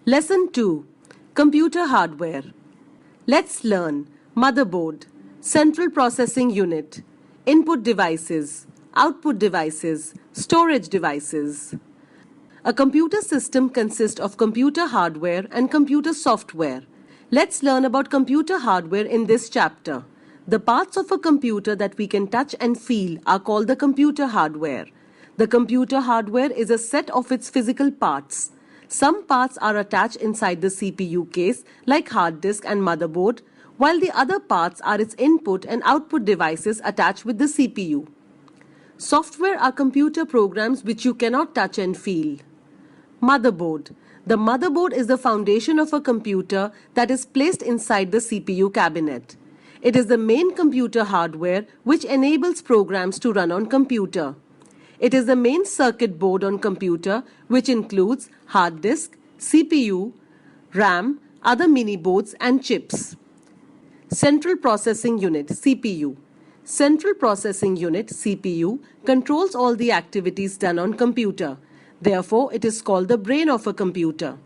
Lesson 2. Computer Hardware. Let's learn motherboard, central processing unit, input devices, output devices, storage devices. A computer system consists of computer hardware and computer software. Let's learn about computer hardware in this chapter. The parts of a computer that we can touch and feel are called the computer hardware. The computer hardware is a set of its physical parts. Some parts are attached inside the CPU case, like hard disk and motherboard, while the other parts are its input and output devices attached with the CPU. Software are computer programs which you cannot touch and feel. Motherboard. The motherboard is the foundation of a computer that is placed inside the CPU cabinet. It is the main computer hardware which enables programs to run on computer. It is the main circuit board on computer, which includes hard disk, CPU, RAM, other mini boards and chips. Central Processing Unit (CPU). Central Processing Unit (CPU) controls all the activities done on computer. Therefore, it is called the brain of a computer.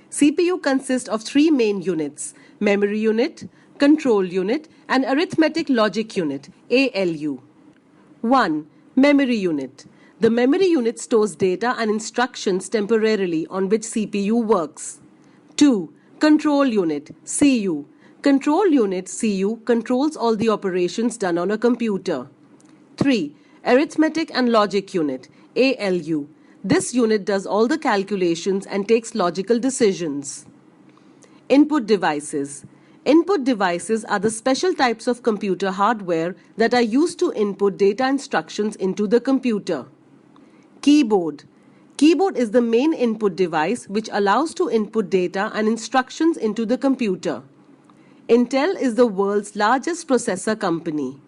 CPU consists of three main units: memory unit, control unit, and arithmetic logic unit (ALU). 1. Memory unit. The memory unit stores data and instructions temporarily on which CPU works. 2. Control unit (CU). Control unit (CU) controls all the operations done on a computer. 3. Arithmetic and logic unit (ALU). This unit does all the calculations and takes logical decisions. Input devices. Input devices are the special types of computer hardware that are used to input data instructions into the computer. Keyboard. Keyboard is the main input device which allows to input data and instructions into the computer. Intel is the world's largest processor company.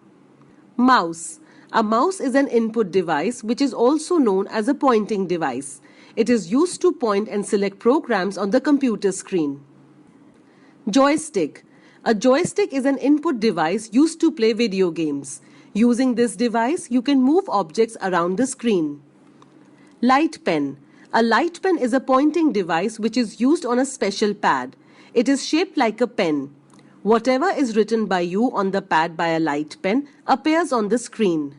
Mouse. A mouse is an input device which is also known as a pointing device. It is used to point and select programs on the computer screen. Joystick. A joystick is an input device used to play video games. Using this device, you can move objects around the screen. Light pen. A light pen is a pointing device which is used on a special pad. It is shaped like a pen. Whatever is written by you on the pad by a light pen appears on the screen.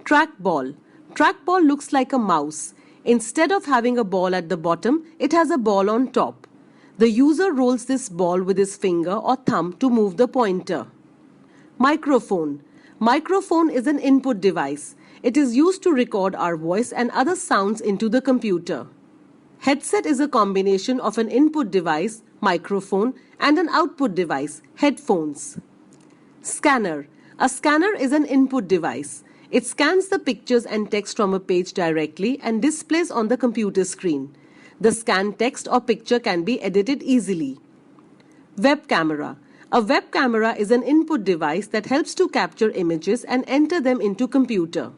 Trackball. Trackball looks like a mouse. Instead of having a ball at the bottom, it has a ball on top. The user rolls this ball with his finger or thumb to move the pointer. Microphone. Microphone is an input device. It is used to record our voice and other sounds into the computer. Headset is a combination of an input device, microphone, and an output device, headphones. Scanner. A scanner is an input device. It scans the pictures and text from a page directly and displays on the computer screen. The scanned text or picture can be edited easily. Web camera. A web camera is an input device that helps to capture images and enter them into computer.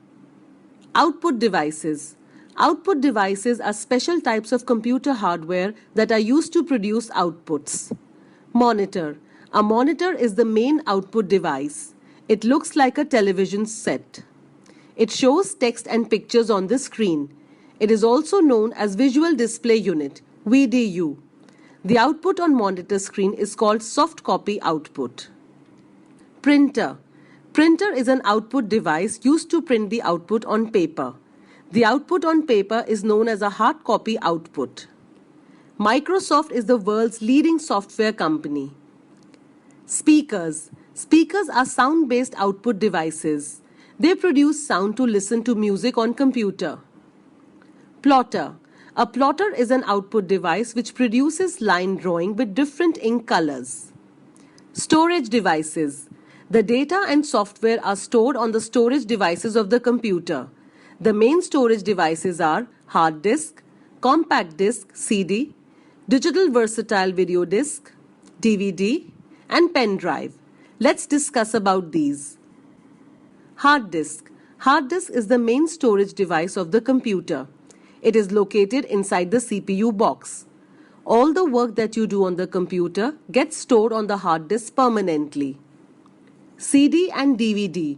Output devices. Output devices are special types of computer hardware that are used to produce outputs. Monitor. A monitor is the main output device. It looks like a television set. It shows text and pictures on the screen. It is also known as Visual Display Unit, VDU. The output on monitor screen is called soft copy output. Printer. Printer is an output device used to print the output on paper. The output on paper is known as a hard copy output. Microsoft is the world's leading software company. Speakers. Speakers are sound-based output devices. They produce sound to listen to music on computer. Plotter. A plotter is an output device which produces line drawing with different ink colors. Storage devices. The data and software are stored on the storage devices of the computer. The main storage devices are hard disk, compact disk (CD), digital versatile video disk (DVD), and pen drive. Let's discuss about these. Hard disk. Hard disk is the main storage device of the computer. It is located inside the CPU box. All the work that you do on the computer gets stored on the hard disk permanently. CD and DVD.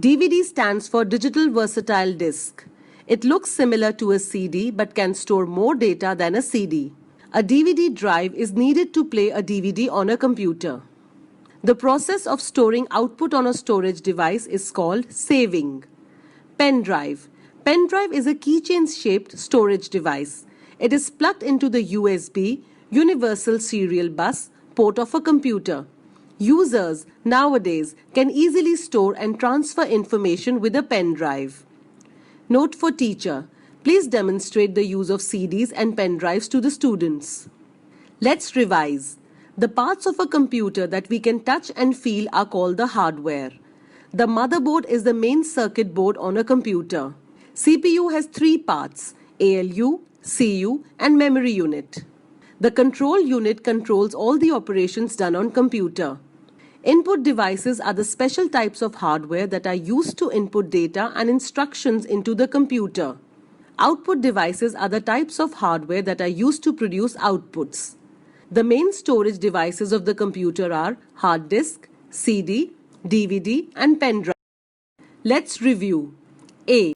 DVD stands for Digital Versatile Disk. It looks similar to a CD but can store more data than a CD. A DVD drive is needed to play a DVD on a computer. The process of storing output on a storage device is called saving. Pen drive. Pen drive is a keychain-shaped storage device. It is plugged into the USB, Universal Serial Bus, port of a computer. Users nowadays can easily store and transfer information with a pen drive. Note for teacher. Please demonstrate the use of CDs and pen drives to the students. Let's revise. The parts of a computer that we can touch and feel are called the hardware. The motherboard is the main circuit board on a computer. CPU has three parts: ALU, CU, and memory unit. The control unit controls all the operations done on computer. Input devices are the special types of hardware that are used to input data and instructions into the computer. Output devices are the types of hardware that are used to produce outputs. The main storage devices of the computer are hard disk, CD, DVD, and pen drive. Let's review. A.